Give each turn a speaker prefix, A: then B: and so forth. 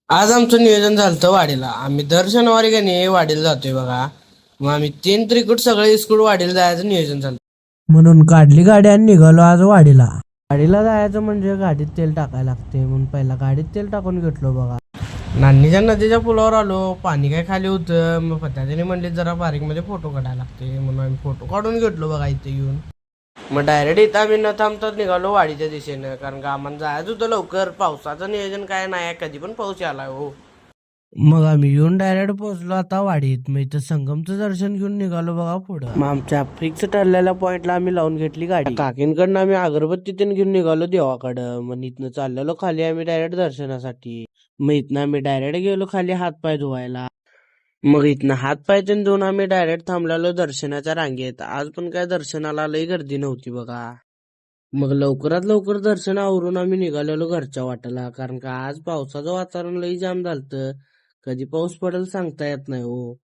A: आज आमचं नियोजन झालं वाडीला. आम्ही दर शनिवारी का नाही वाडीला जातोय बघा. मग आम्ही 3 त्रिकूट सगळे इस्कूट वाडीला जायचं नियोजन झालं. म्हणून काढली गाडी आणि निघालो आज वाडीला. वाडीला जायचं म्हणजे गाडीत तेल टाकायला लागते, म्हणून पहिला गाडीत तेल टाकून घेतलो बघा. नान्नीच्या नदीच्या पुलावर आलो, पाणी काय खाली होतं. मग पत्याने म्हणले जरा बारीक मध्ये फोटो काढायला लागते, म्हणून आम्ही फोटो काढून घेतलो बघा इथे येऊन. मग डायरेक्ट इथं आम्ही न थांबताच निघालो वाडीच्या दिशेनं, कारण का आम्हाला जायचं होतं लवकर. पावसाचं नियोजन काय नाही, कधी पण पाऊस आलाय हो. मग आम्ही येऊन डायरेक्ट पोहोचलो आता वाडीत. मग इथं संगमचं दर्शन घेऊन निघालो बघा पुढं. मग आमच्या फिक्स ठरलेल्या पॉइंटला आम्ही लावून घेतली गाडी. काकींकडनं आम्ही अगरबत्ती घेऊन निघालो देवाकडं. मग इथनं चाललेलो खाली आम्ही डायरेक्ट दर्शनासाठी. मग इथनं आम्ही डायरेक्ट गेलो खाली हातपाय धुवायला. मग इथनं हातपाय धुवून आम्ही डायरेक्ट थांबलेलो दर्शनाच्या रांगेत. आज पण काय दर्शनाला लई गर्दी नव्हती बघा. मग लवकरात लवकर दर्शन आवरून आम्ही निघालेलो घरच्या वाटेला, कारण का आज पावसाचं वातावरण लई जाम झालतं. कधी पाऊस पडेल सांगता येत नाही हो.